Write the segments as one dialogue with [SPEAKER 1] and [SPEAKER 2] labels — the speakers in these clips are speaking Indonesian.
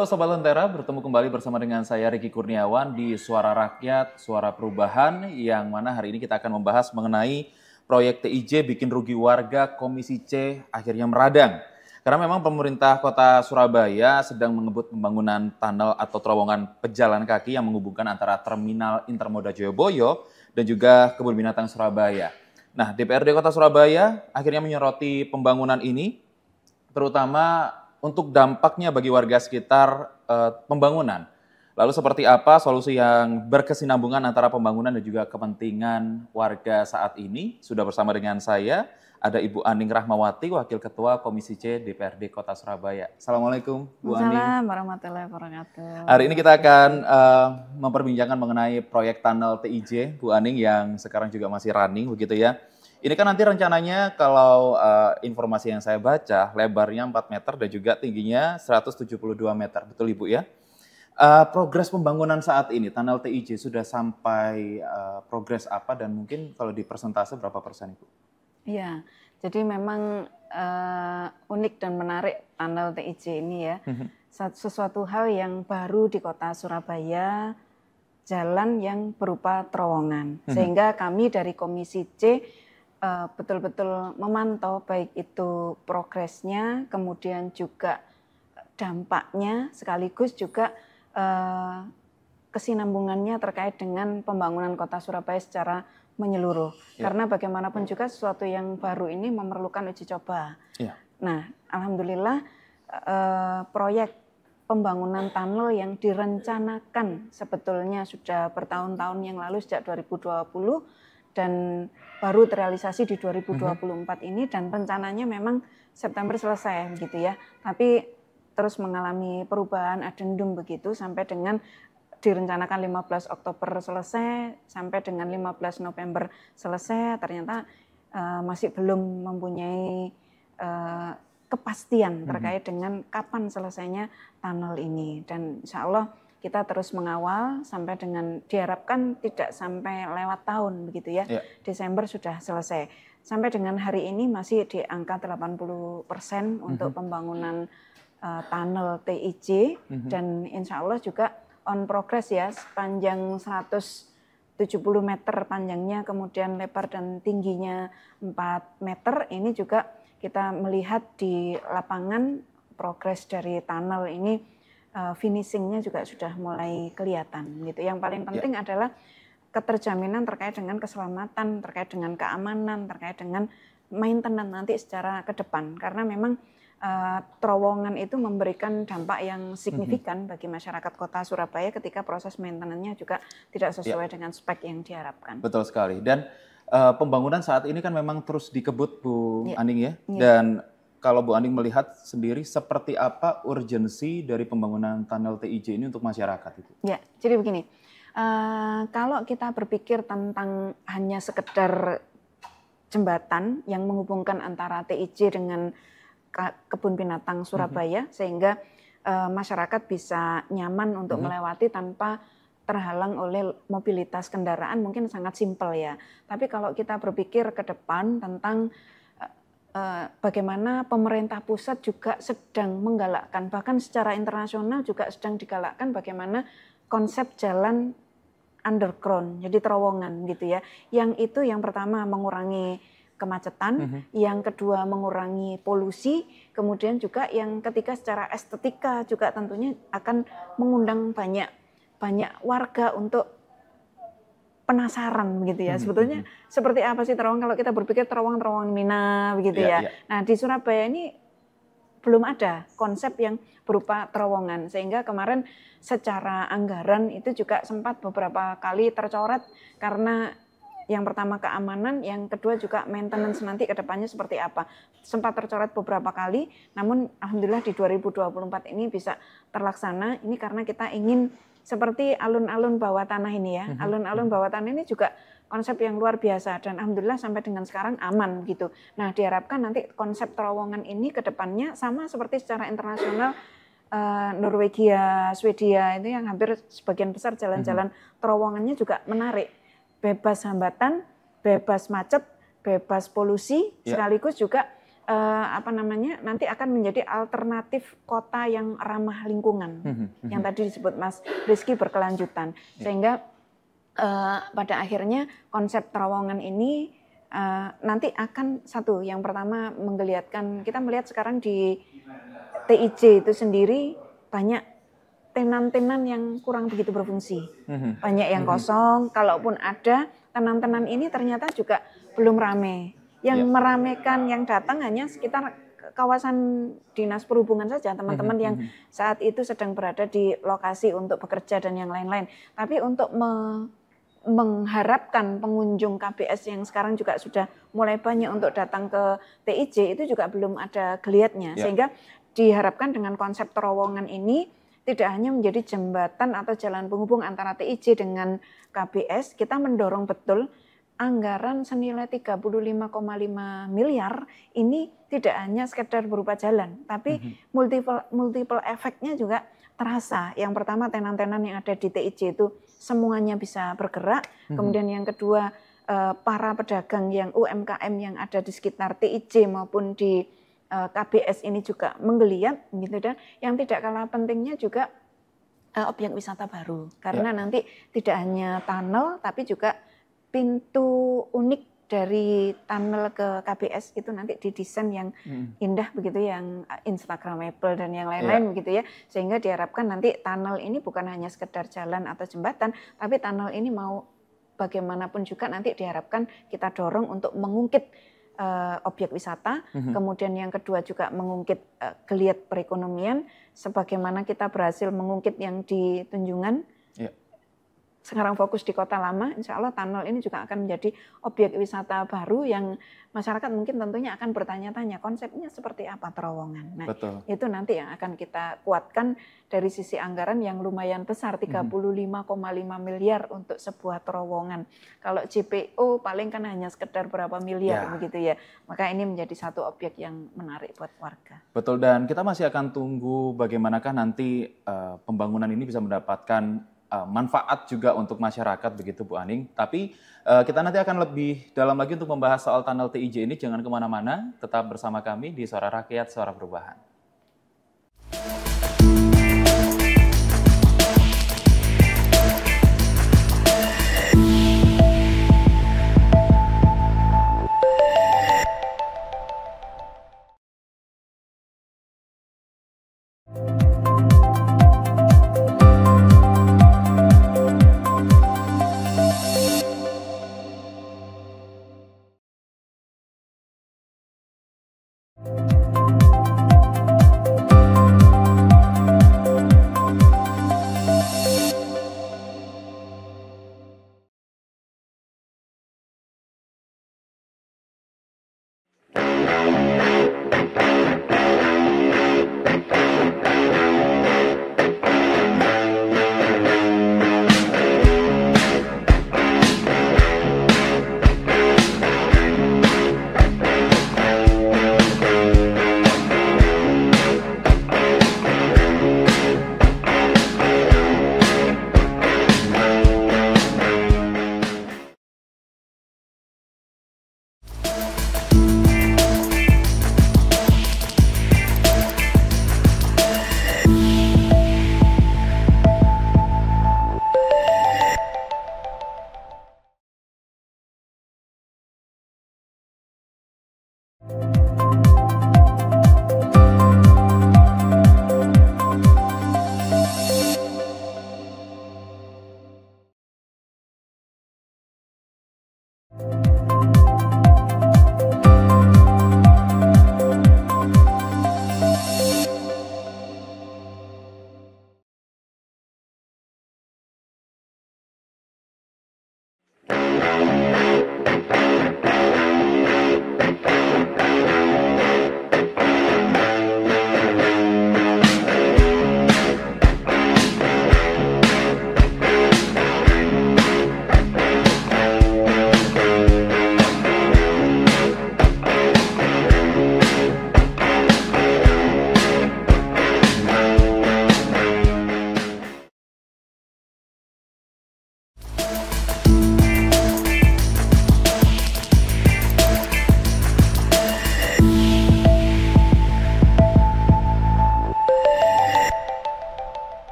[SPEAKER 1] Halo Sobat Lentera, bertemu kembali bersama dengan saya Riki Kurniawan di Suara Rakyat, Suara Perubahan, yang mana hari ini kita akan membahas mengenai proyek TIJ bikin rugi warga, Komisi C akhirnya meradang. Karena memang pemerintah kota Surabaya sedang mengebut pembangunan tunnel atau terowongan pejalan kaki yang menghubungkan antara Terminal Intermoda Joyoboyo dan juga Kebun Binatang Surabaya. Nah, DPRD Kota Surabaya akhirnya menyoroti pembangunan ini, terutama untuk dampaknya bagi warga sekitar pembangunan. Lalu seperti apa solusi yang berkesinambungan antara pembangunan dan juga kepentingan warga saat ini? Sudah bersama dengan saya, ada Ibu Aning Rahmawati, Wakil Ketua Komisi C DPRD Kota Surabaya. Assalamualaikum, Bu Aning.
[SPEAKER 2] Assalamualaikum warahmatullahi wabarakatuh.
[SPEAKER 1] Hari ini kita akan memperbincangkan mengenai proyek tunnel TIJ, Bu Aning, yang sekarang juga masih running, begitu ya. Ini kan nanti rencananya kalau informasi yang saya baca, lebarnya 4 meter dan juga tingginya 172 meter, betul Ibu ya? Progres pembangunan saat ini, tunnel TIJ sudah sampai progres apa dan mungkin kalau di persentase berapa persen Ibu?
[SPEAKER 2] Iya, jadi memang unik dan menarik tunnel TIJ ini ya. Sesuatu hal yang baru di kota Surabaya, jalan yang berupa terowongan. Sehingga kami dari Komisi C betul-betul memantau baik itu progresnya, kemudian juga dampaknya, sekaligus juga kesinambungannya terkait dengan pembangunan kota Surabaya secara menyeluruh. Ya. Karena bagaimanapun juga sesuatu yang baru ini memerlukan uji coba. Ya. Nah, alhamdulillah proyek pembangunan tunnel yang direncanakan sebetulnya sudah bertahun-tahun yang lalu sejak 2020 dan baru terrealisasi di 2024 ini, dan rencananya memang September selesai gitu ya. Tapi terus mengalami perubahan adendum begitu sampai dengan direncanakan 15 Oktober selesai sampai dengan 15 November selesai, ternyata masih belum mempunyai kepastian terkait dengan kapan selesainya tunnel ini. Dan insya Allah kita terus mengawal sampai dengan diharapkan tidak sampai lewat tahun begitu ya. Desember sudah selesai. Sampai dengan hari ini masih di angka 80% untuk pembangunan tunnel TIJ dan insya Allah juga on progress ya, sepanjang 170 meter panjangnya, kemudian lebar dan tingginya 4 meter. Ini juga kita melihat di lapangan progres dari tunnel ini, finishingnya juga sudah mulai kelihatan gitu. Yang paling penting adalah keterjaminan terkait dengan keselamatan, terkait dengan keamanan, terkait dengan maintenance nanti secara ke depan. Karena memang terowongan itu memberikan dampak yang signifikan bagi masyarakat kota Surabaya ketika proses maintenance-nya juga tidak sesuai dengan spek yang diharapkan.
[SPEAKER 1] Betul sekali. Dan pembangunan saat ini kan memang terus dikebut Bu Aning ya. Dan kalau Bu Aning melihat sendiri seperti apa urgensi dari pembangunan tunnel TIJ ini untuk masyarakat itu?
[SPEAKER 2] Ya, jadi begini. Kalau kita berpikir tentang hanya sekedar jembatan yang menghubungkan antara TIJ dengan Kebun Binatang Surabaya, sehingga masyarakat bisa nyaman untuk melewati tanpa terhalang oleh mobilitas kendaraan, mungkin sangat simpel ya. Tapi kalau kita berpikir ke depan tentang bagaimana pemerintah pusat juga sedang menggalakkan, bahkan secara internasional juga sedang digalakkan bagaimana konsep jalan underground, jadi terowongan gitu ya. Yang itu yang pertama mengurangi kemacetan, yang kedua mengurangi polusi, kemudian juga yang ketiga secara estetika juga tentunya akan mengundang banyak warga untuk penasaran begitu ya. Sebetulnya seperti apa sih terowongan, kalau kita berpikir terowongan Mina begitu ya. Nah, di Surabaya ini belum ada konsep yang berupa terowongan, sehingga kemarin secara anggaran itu juga sempat beberapa kali tercoret karena yang pertama keamanan, yang kedua juga maintenance nanti ke depannya seperti apa. Sempat tercoret beberapa kali, namun alhamdulillah di 2024 ini bisa terlaksana. Ini karena kita ingin seperti alun-alun bawah tanah ini ya. Alun-alun bawah tanah ini juga konsep yang luar biasa dan alhamdulillah sampai dengan sekarang aman gitu. Nah, diharapkan nanti konsep terowongan ini ke depannya sama seperti secara internasional Norwegia, Swedia itu yang hampir sebagian besar jalan-jalan terowongannya juga menarik. Bebas hambatan, bebas macet, bebas polusi, sekaligus juga nanti akan menjadi alternatif kota yang ramah lingkungan, yang tadi disebut Mas Rizky berkelanjutan, sehingga pada akhirnya konsep terowongan ini nanti akan satu, yang pertama menggeliatkan, kita melihat sekarang di TIJ itu sendiri banyak tenan-tenan yang kurang begitu berfungsi, banyak yang kosong, kalaupun ada tenan-tenan ini ternyata juga belum ramai. Yang meramaikan, yang datang hanya sekitar kawasan dinas perhubungan saja, teman-teman yang saat itu sedang berada di lokasi untuk bekerja dan yang lain-lain. Tapi untuk mengharapkan pengunjung KBS yang sekarang juga sudah mulai banyak untuk datang ke TIJ, itu juga belum ada geliatnya. Sehingga diharapkan dengan konsep terowongan ini tidak hanya menjadi jembatan atau jalan penghubung antara TIJ dengan KBS, kita mendorong betul anggaran senilai 35,5 miliar ini tidak hanya sekedar berupa jalan, tapi multiple efeknya juga terasa. Yang pertama, tenan-tenan yang ada di TIJ itu semuanya bisa bergerak. Kemudian yang kedua, para pedagang yang UMKM yang ada di sekitar TIJ maupun di KBS ini juga menggeliat, gitu. Dan yang tidak kalah pentingnya juga objek wisata baru, karena nanti tidak hanya tunnel, tapi juga pintu unik dari tunnel ke KBS itu nanti didesain yang indah begitu, yang instagramable dan yang lain-lain begitu ya, sehingga diharapkan nanti tunnel ini bukan hanya sekedar jalan atau jembatan, tapi tunnel ini mau bagaimanapun juga nanti diharapkan kita dorong untuk mengungkit objek wisata, kemudian yang kedua juga mengungkit geliat perekonomian, sebagaimana kita berhasil mengungkit yang di Tunjungan. Sekarang fokus di Kota Lama, insya Allah tunnel ini juga akan menjadi objek wisata baru yang masyarakat mungkin tentunya akan bertanya-tanya konsepnya seperti apa terowongan. Nah, itu nanti yang akan kita kuatkan dari sisi anggaran yang lumayan besar, 35,5 miliar untuk sebuah terowongan. Kalau JPO paling kan hanya sekedar berapa miliar begitu ya. Maka ini menjadi satu objek yang menarik buat warga.
[SPEAKER 1] Betul, dan kita masih akan tunggu bagaimanakah nanti pembangunan ini bisa mendapatkan manfaat juga untuk masyarakat begitu Bu Aning. Tapi kita nanti akan lebih dalam lagi untuk membahas soal tunnel TIJ ini. Jangan kemana-mana, tetap bersama kami di Suara Rakyat, Suara Perubahan.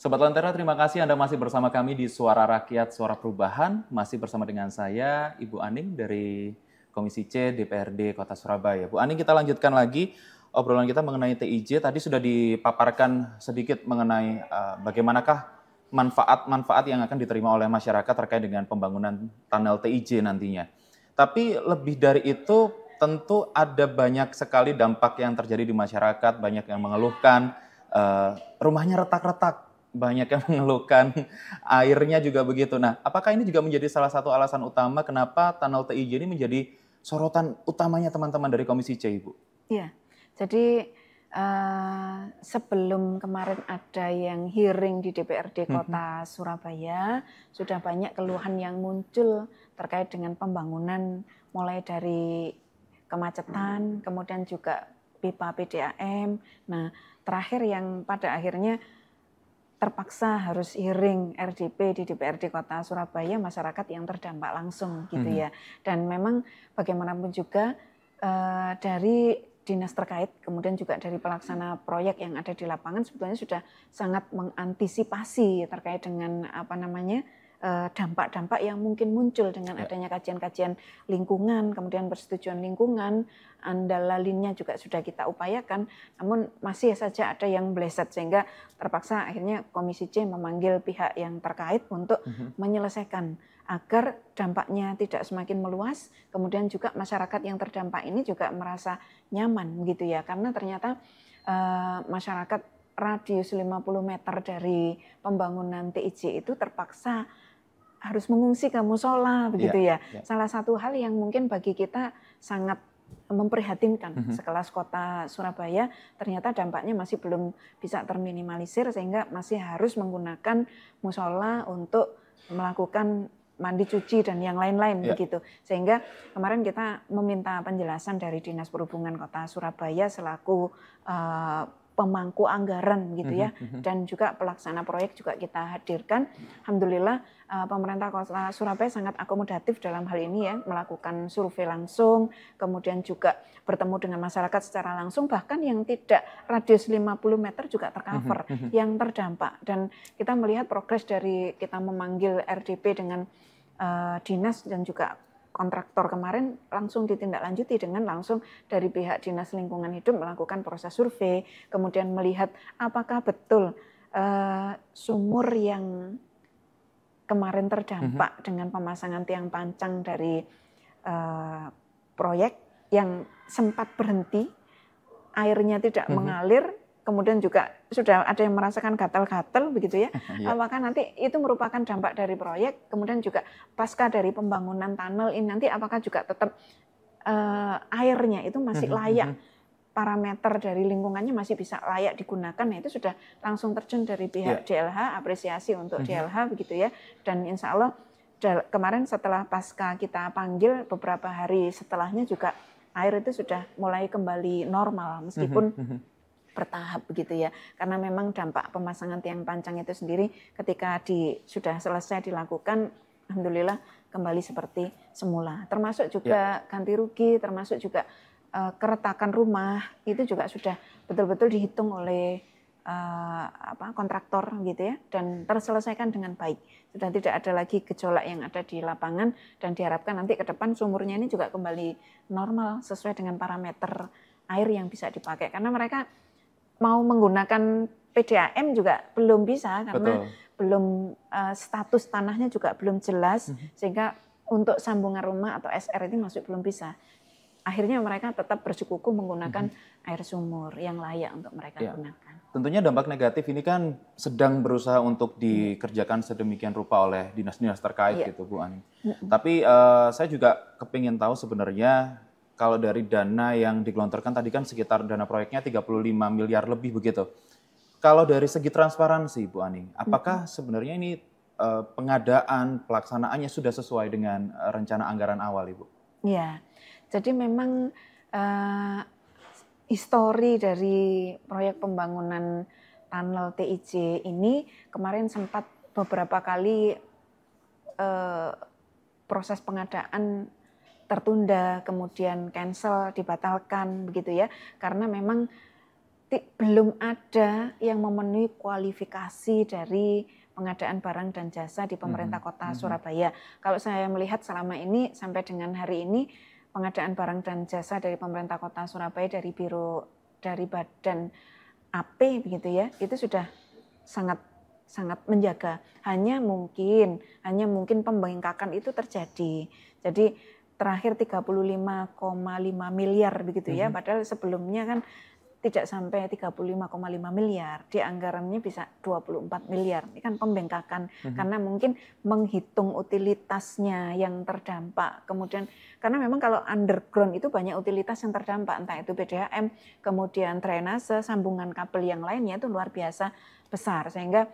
[SPEAKER 1] Sobat Lentera, terima kasih Anda masih bersama kami di Suara Rakyat, Suara Perubahan. Masih bersama dengan saya, Ibu Aning dari Komisi C DPRD Kota Surabaya. Bu Aning, kita lanjutkan lagi obrolan kita mengenai TIJ. Tadi sudah dipaparkan sedikit mengenai bagaimanakah manfaat-manfaat yang akan diterima oleh masyarakat terkait dengan pembangunan tunnel TIJ nantinya. Tapi lebih dari itu, tentu ada banyak sekali dampak yang terjadi di masyarakat, banyak yang mengeluhkan rumahnya retak-retak, banyak yang mengeluhkan airnya juga begitu. Nah, apakah ini juga menjadi salah satu alasan utama kenapa tunnel TIJ ini menjadi sorotan utamanya teman-teman dari Komisi C, Ibu?
[SPEAKER 2] Iya, jadi sebelum kemarin ada yang hearing di DPRD Kota Surabaya, sudah banyak keluhan yang muncul terkait dengan pembangunan mulai dari kemacetan, kemudian juga pipa PDAM. Nah, terakhir yang pada akhirnya terpaksa harus hearing RDP di DPRD Kota Surabaya, masyarakat yang terdampak langsung gitu ya. Dan memang bagaimanapun juga dari dinas terkait, kemudian juga dari pelaksana proyek yang ada di lapangan sebetulnya sudah sangat mengantisipasi terkait dengan dampak-dampak yang mungkin muncul dengan adanya kajian-kajian lingkungan, kemudian persetujuan lingkungan, andalalinnya juga sudah kita upayakan, namun masih saja ada yang meleset sehingga terpaksa akhirnya Komisi C memanggil pihak yang terkait untuk menyelesaikan agar dampaknya tidak semakin meluas, kemudian juga masyarakat yang terdampak ini juga merasa nyaman gitu ya, karena ternyata masyarakat radius 50 meter dari pembangunan TIJ itu terpaksa harus mengungsi ke musola begitu ya. Salah satu hal yang mungkin bagi kita sangat memprihatinkan sekelas Kota Surabaya, ternyata dampaknya masih belum bisa terminimalisir sehingga masih harus menggunakan musola untuk melakukan mandi cuci dan yang lain-lain begitu. Sehingga kemarin kita meminta penjelasan dari Dinas Perhubungan Kota Surabaya selaku pemangku anggaran gitu ya, dan juga pelaksana proyek juga kita hadirkan. Alhamdulillah pemerintah Kota Surabaya sangat akomodatif dalam hal ini ya, melakukan survei langsung, kemudian juga bertemu dengan masyarakat secara langsung, bahkan yang tidak radius 50 meter juga tercover yang terdampak. Dan kita melihat progres dari kita memanggil RDP dengan dinas dan juga kontraktor kemarin langsung ditindaklanjuti dengan langsung dari pihak Dinas Lingkungan Hidup melakukan proses survei, kemudian melihat apakah betul sumur yang kemarin terdampak dengan pemasangan tiang pancang dari proyek yang sempat berhenti, airnya tidak mengalir, kemudian juga sudah ada yang merasakan gatal-gatal begitu ya. Apakah nanti itu merupakan dampak dari proyek, kemudian juga pasca dari pembangunan tunnel ini nanti apakah juga tetap airnya itu masih layak, parameter dari lingkungannya masih bisa layak digunakan. Nah, itu sudah langsung terjun dari pihak DLH, apresiasi untuk DLH begitu ya. Dan insya Allah kemarin setelah pasca kita panggil, beberapa hari setelahnya juga air itu sudah mulai kembali normal meskipun bertahap begitu ya, karena memang dampak pemasangan tiang pancang itu sendiri ketika sudah selesai dilakukan, alhamdulillah kembali seperti semula. Termasuk juga ganti rugi, termasuk juga keretakan rumah itu juga sudah betul-betul dihitung oleh kontraktor gitu ya, dan terselesaikan dengan baik. Sudah tidak ada lagi gejolak yang ada di lapangan dan diharapkan nanti ke depan sumurnya ini juga kembali normal sesuai dengan parameter air yang bisa dipakai, karena mereka mau menggunakan PDAM juga belum bisa karena belum status tanahnya juga belum jelas, sehingga untuk sambungan rumah atau SR ini masih belum bisa. Akhirnya mereka tetap bersikukuh menggunakan air sumur yang layak untuk mereka gunakan.
[SPEAKER 1] Tentunya dampak negatif ini kan sedang berusaha untuk dikerjakan sedemikian rupa oleh dinas-dinas terkait gitu Bu Aning. Tapi saya juga kepingin tahu sebenarnya kalau dari dana yang digelontorkan tadi kan sekitar dana proyeknya 35 miliar lebih begitu. Kalau dari segi transparansi Bu Aning, apakah sebenarnya ini pengadaan, pelaksanaannya sudah sesuai dengan rencana anggaran awal Ibu?
[SPEAKER 2] Ya, jadi memang histori dari proyek pembangunan tunnel TIJ ini kemarin sempat beberapa kali proses pengadaan tertunda, kemudian cancel, dibatalkan begitu ya, karena memang belum ada yang memenuhi kualifikasi dari pengadaan barang dan jasa di pemerintah kota Surabaya. Kalau saya melihat selama ini sampai dengan hari ini pengadaan barang dan jasa dari pemerintah kota Surabaya dari badan AP begitu ya, itu sudah sangat menjaga. Hanya mungkin pembengkakan itu terjadi. Jadi terakhir 35,5 miliar begitu ya, padahal sebelumnya kan tidak sampai 35,5 miliar, di anggarannya bisa 24 miliar. Ini kan pembengkakan, karena mungkin menghitung utilitasnya yang terdampak. Kemudian, karena memang kalau underground itu banyak utilitas yang terdampak, entah itu PDAM, kemudian drainase, sambungan kabel yang lainnya itu luar biasa besar. Sehingga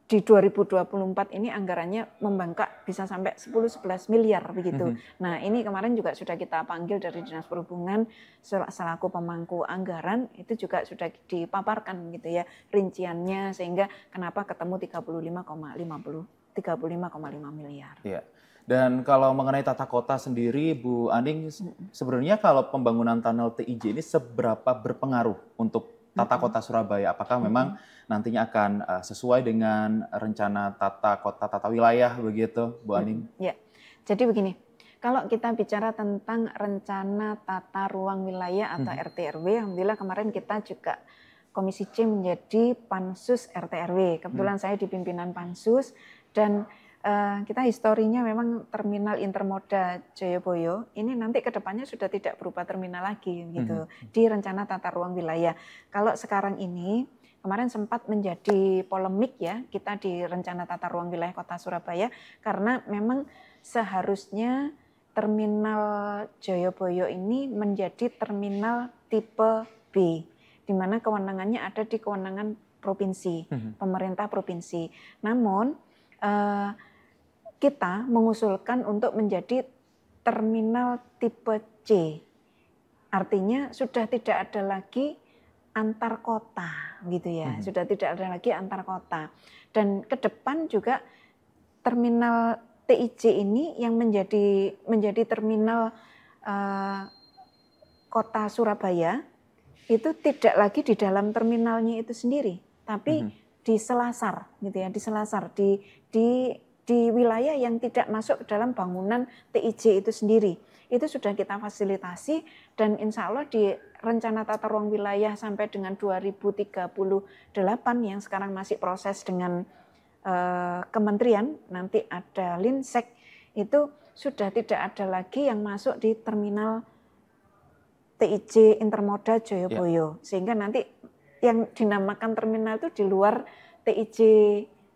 [SPEAKER 2] di 2024 ini anggarannya membengkak bisa sampai 10-11 miliar begitu. Nah ini kemarin juga sudah kita panggil dari Dinas Perhubungan selaku pemangku anggaran, itu juga sudah dipaparkan gitu ya rinciannya, sehingga kenapa ketemu 35,5 miliar.
[SPEAKER 1] Iya. Dan kalau mengenai tata kota sendiri, Bu Aning, sebenarnya kalau pembangunan tunnel TIJ ini seberapa berpengaruh untuk tata kota Surabaya? Apakah memang nantinya akan sesuai dengan rencana tata kota, tata wilayah begitu, Bu Aning?
[SPEAKER 2] Ya, jadi begini, kalau kita bicara tentang rencana tata ruang wilayah atau RT/RW, alhamdulillah kemarin kita juga Komisi C menjadi Pansus RT/RW. Kebetulan saya di pimpinan Pansus, dan kita historinya memang terminal intermoda Joyoboyo ini nanti kedepannya sudah tidak berupa terminal lagi gitu di rencana tata ruang wilayah. Kalau sekarang ini kemarin sempat menjadi polemik ya kita di rencana tata ruang wilayah Kota Surabaya, karena memang seharusnya terminal Joyoboyo ini menjadi terminal tipe B, di mana kewenangannya ada di kewenangan provinsi, pemerintah provinsi. Namun kita mengusulkan untuk menjadi terminal tipe C. Artinya sudah tidak ada lagi antar kota gitu ya. Sudah tidak ada lagi antar kota. Dan ke depan juga terminal TIJ ini yang menjadi terminal Kota Surabaya itu tidak lagi di dalam terminalnya itu sendiri, tapi di selasar gitu ya, di selasar di wilayah yang tidak masuk ke dalam bangunan TIJ itu sendiri. Itu sudah kita fasilitasi, dan insya Allah di rencana tata ruang wilayah sampai dengan 2038 yang sekarang masih proses dengan kementerian, nanti ada Linsek, itu sudah tidak ada lagi yang masuk di terminal TIJ Intermoda Joyoboyo. Sehingga nanti yang dinamakan terminal itu di luar TIJ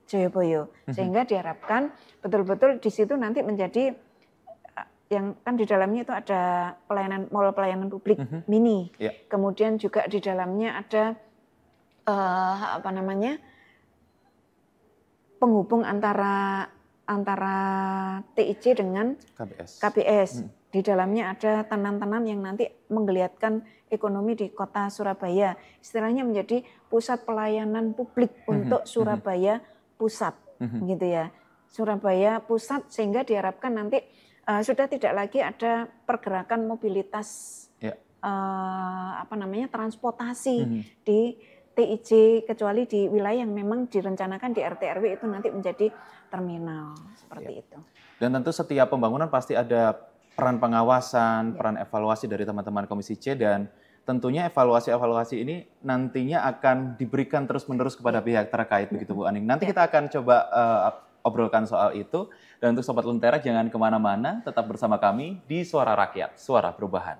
[SPEAKER 2] Joyoboyo, sehingga diharapkan betul-betul di situ nanti menjadi yang kan di dalamnya itu ada mall pelayanan publik mini, kemudian juga di dalamnya ada penghubung antara TIJ dengan KBS. Di dalamnya ada tenan-tenan yang nanti menggeliatkan ekonomi di Kota Surabaya, istilahnya menjadi pusat pelayanan publik untuk Surabaya Pusat, gitu ya. Surabaya Pusat, sehingga diharapkan nanti sudah tidak lagi ada pergerakan mobilitas transportasi di TIJ, kecuali di wilayah yang memang direncanakan di RT/RW itu nanti menjadi terminal seperti itu.
[SPEAKER 1] Dan tentu setiap pembangunan pasti ada peran pengawasan, peran evaluasi dari teman-teman Komisi C, dan tentunya evaluasi-evaluasi ini nantinya akan diberikan terus-menerus kepada pihak terkait begitu Bu Aning. Nanti kita akan coba obrolkan soal itu. Dan untuk Sobat Lentera jangan kemana-mana, tetap bersama kami di Suara Rakyat, Suara Perubahan.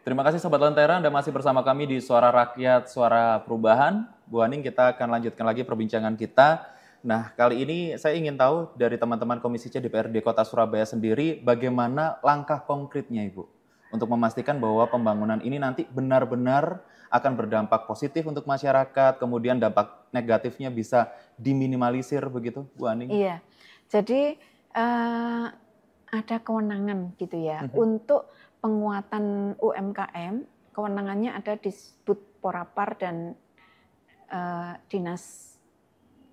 [SPEAKER 1] Terima kasih Sobat Lentera, Anda masih bersama kami di Suara Rakyat, Suara Perubahan. Bu Aning, kita akan lanjutkan lagi perbincangan kita. Nah, kali ini saya ingin tahu dari teman-teman Komisi C DPRD Kota Surabaya sendiri, bagaimana langkah konkretnya Ibu untuk memastikan bahwa pembangunan ini nanti benar-benar akan berdampak positif untuk masyarakat, kemudian dampak negatifnya bisa diminimalisir begitu, Bu Aning?
[SPEAKER 2] Iya, jadi ada kewenangan gitu ya untuk penguatan UMKM, kewenangannya ada di Disput-Porapar dan Dinas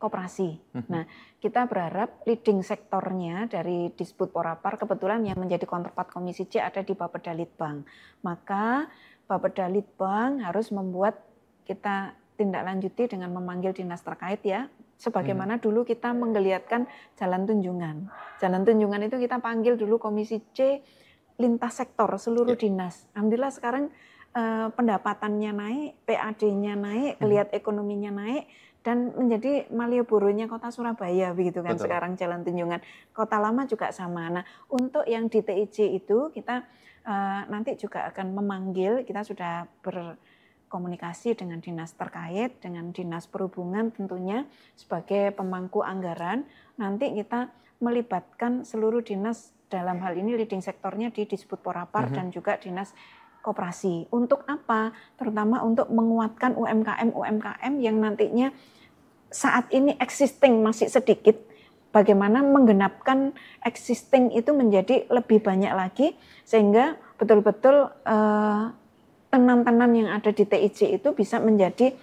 [SPEAKER 2] Koperasi. Nah, kita berharap leading sektornya dari Disput-Porapar, kebetulan yang menjadi counterpart Komisi C ada di Bapedalitbang. Maka Bapedalitbang harus membuat kita tindak lanjuti dengan memanggil dinas terkait ya. Sebagaimana dulu kita menggeliatkan Jalan Tunjungan. Jalan Tunjungan itu kita panggil dulu Komisi C lintas sektor seluruh dinas. Alhamdulillah sekarang pendapatannya naik, PAD-nya naik, kelihatan ekonominya naik, dan menjadi Malioboro-nya Kota Surabaya begitu kan. Betul. Sekarang Jalan Tunjungan. Kota Lama juga sama. Nah, untuk yang di TIJ itu kita nanti juga akan memanggil, kita sudah berkomunikasi dengan dinas terkait, dengan dinas perhubungan tentunya sebagai pemangku anggaran. Nanti kita melibatkan seluruh dinas, dalam hal ini leading sektornya di Disput-Porapar dan juga dinas koperasi. Untuk apa? Terutama untuk menguatkan UMKM yang nantinya saat ini existing masih sedikit. Bagaimana menggenapkan existing itu menjadi lebih banyak lagi sehingga betul-betul tenan-tenan yang ada di TIJ itu bisa menjadi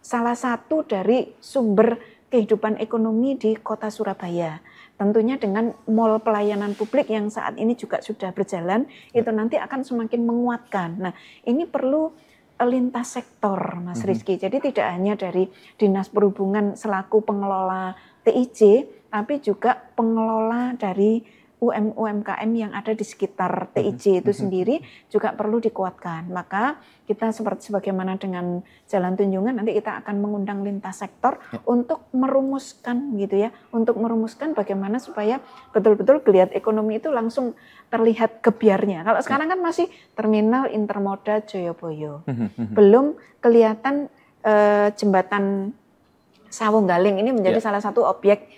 [SPEAKER 2] salah satu dari sumber kehidupan ekonomi di Kota Surabaya. Tentunya dengan mall pelayanan publik yang saat ini juga sudah berjalan, itu nanti akan semakin menguatkan. Nah, ini perlu lintas sektor, Mas Rizky. Jadi tidak hanya dari Dinas Perhubungan selaku pengelola TIJ, tapi juga pengelola dari UMKM yang ada di sekitar TIJ itu sendiri juga perlu dikuatkan. Maka kita sebagaimana dengan Jalan Tunjungan, nanti kita akan mengundang lintas sektor untuk merumuskan gitu ya, untuk merumuskan bagaimana supaya betul-betul geliat ekonomi itu langsung terlihat gebyarnya. Kalau sekarang kan masih terminal intermoda Joyoboyo, belum kelihatan jembatan Sawung-Galing ini menjadi salah satu objek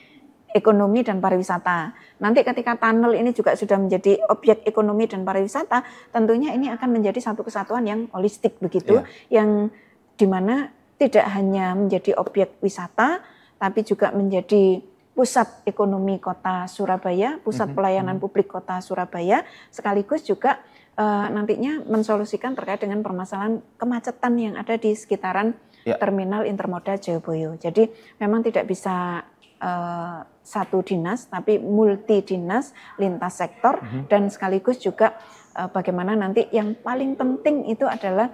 [SPEAKER 2] ekonomi dan pariwisata. Nanti ketika tunnel ini juga sudah menjadi objek ekonomi dan pariwisata, tentunya ini akan menjadi satu kesatuan yang holistik begitu, yang dimana tidak hanya menjadi objek wisata, tapi juga menjadi pusat ekonomi Kota Surabaya, pusat pelayanan publik Kota Surabaya, sekaligus juga nantinya mensolusikan terkait dengan permasalahan kemacetan yang ada di sekitaran terminal intermoda Joyoboyo. Jadi memang tidak bisa satu dinas, tapi multi dinas, lintas sektor, dan sekaligus juga bagaimana nanti yang paling penting itu adalah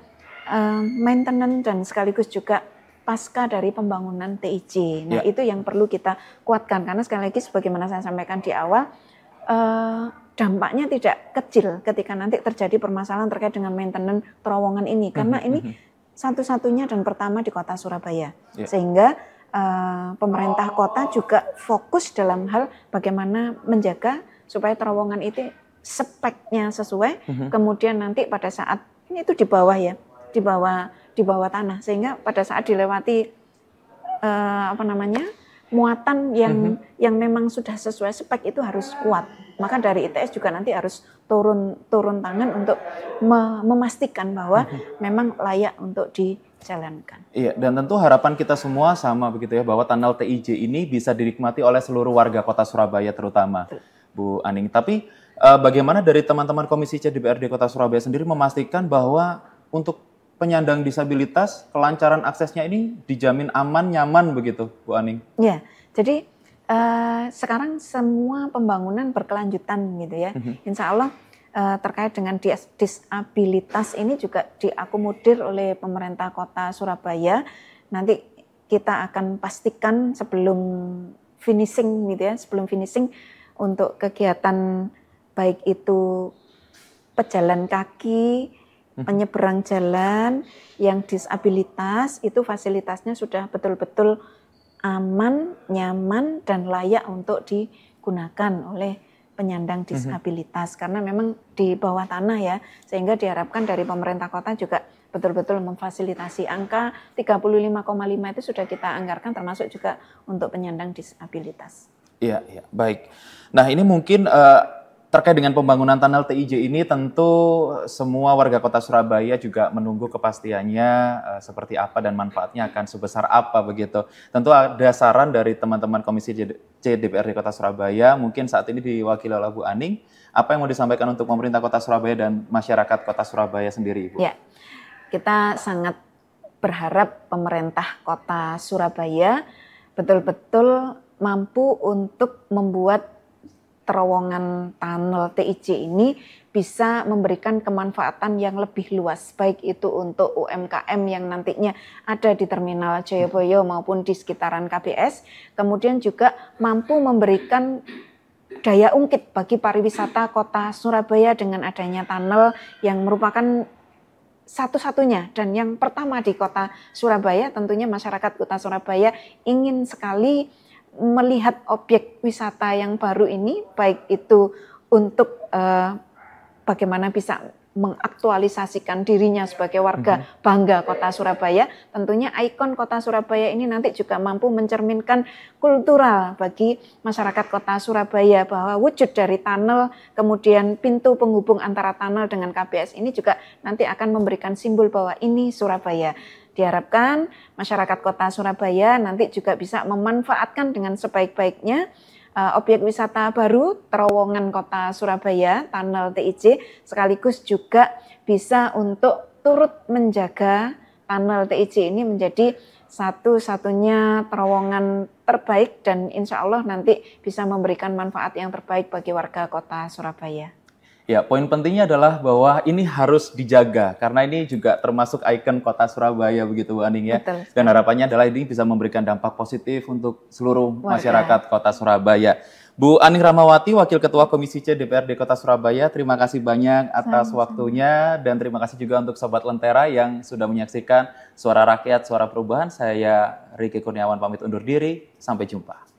[SPEAKER 2] maintenance dan sekaligus juga pasca dari pembangunan TIJ. Nah itu yang perlu kita kuatkan, karena sekali lagi sebagaimana saya sampaikan di awal, dampaknya tidak kecil ketika nanti terjadi permasalahan terkait dengan maintenance terowongan ini, karena ini satu-satunya dan pertama di Kota Surabaya, sehingga pemerintah kota juga fokus dalam hal bagaimana menjaga supaya terowongan itu speknya sesuai, kemudian nanti pada saat ini itu di bawah ya, di bawah tanah, sehingga pada saat dilewati muatan yang memang sudah sesuai spek itu harus kuat. Maka dari ITS juga nanti harus turun tangan untuk memastikan bahwa memang layak untuk dijalankan.
[SPEAKER 1] Iya, dan tentu harapan kita semua sama begitu ya, bahwa tunnel TIJ ini bisa dinikmati oleh seluruh warga Kota Surabaya terutama, Bu Aning. Tapi bagaimana dari teman-teman Komisi C DPRD Kota Surabaya sendiri memastikan bahwa untuk penyandang disabilitas kelancaran aksesnya ini dijamin aman, nyaman begitu, Bu Aning?
[SPEAKER 2] Ya, jadi sekarang semua pembangunan berkelanjutan gitu ya. Insya Allah terkait dengan disabilitas ini juga diakomodir oleh pemerintah Kota Surabaya. Nanti kita akan pastikan sebelum finishing gitu ya, sebelum finishing untuk kegiatan baik itu pejalan kaki, penyeberang jalan yang disabilitas itu fasilitasnya sudah betul-betul aman, nyaman, dan layak untuk digunakan oleh penyandang disabilitas. Karena memang di bawah tanah ya, sehingga diharapkan dari pemerintah kota juga betul-betul memfasilitasi. Angka 35,5 itu sudah kita anggarkan termasuk juga untuk penyandang disabilitas.
[SPEAKER 1] Iya, baik. Nah ini mungkin terkait dengan pembangunan tunnel TIJ ini tentu semua warga Kota Surabaya juga menunggu kepastiannya seperti apa dan manfaatnya akan sebesar apa begitu. Tentu ada saran dari teman-teman Komisi C DPRD Kota Surabaya, mungkin saat ini diwakili oleh Bu Aning. Apa yang mau disampaikan untuk pemerintah Kota Surabaya dan masyarakat Kota Surabaya sendiri, Ibu?
[SPEAKER 2] Ya, kita sangat berharap pemerintah Kota Surabaya betul-betul mampu untuk membuat terowongan tunnel TIJ ini bisa memberikan kemanfaatan yang lebih luas, baik itu untuk UMKM yang nantinya ada di Terminal Jayabaya maupun di sekitaran KBS, kemudian juga mampu memberikan daya ungkit bagi pariwisata Kota Surabaya dengan adanya tunnel yang merupakan satu-satunya dan yang pertama di Kota Surabaya. Tentunya masyarakat Kota Surabaya ingin sekali melihat objek wisata yang baru ini, baik itu untuk bagaimana bisa mengaktualisasikan dirinya sebagai warga bangga Kota Surabaya. Tentunya ikon Kota Surabaya ini nanti juga mampu mencerminkan kultural bagi masyarakat Kota Surabaya, bahwa wujud dari tunnel, kemudian pintu penghubung antara tunnel dengan KBS ini juga nanti akan memberikan simbol bahwa ini Surabaya. Diharapkan masyarakat Kota Surabaya nanti juga bisa memanfaatkan dengan sebaik-baiknya objek wisata baru terowongan Kota Surabaya, tunnel TIJ, sekaligus juga bisa untuk turut menjaga tunnel TIJ ini menjadi satu-satunya terowongan terbaik dan insya Allah nanti bisa memberikan manfaat yang terbaik bagi warga Kota Surabaya.
[SPEAKER 1] Ya, poin pentingnya adalah bahwa ini harus dijaga karena ini juga termasuk ikon Kota Surabaya begitu Bu Aning ya.
[SPEAKER 2] Betul.
[SPEAKER 1] Dan harapannya adalah ini bisa memberikan dampak positif untuk seluruh masyarakat Kota Surabaya. Bu Aning Rahmawati, Wakil Ketua Komisi C DPRD Kota Surabaya, terima kasih banyak atas waktunya dan terima kasih juga untuk Sobat Lentera yang sudah menyaksikan Suara Rakyat, Suara Perubahan. Saya Ricky Kurniawan pamit undur diri, sampai jumpa.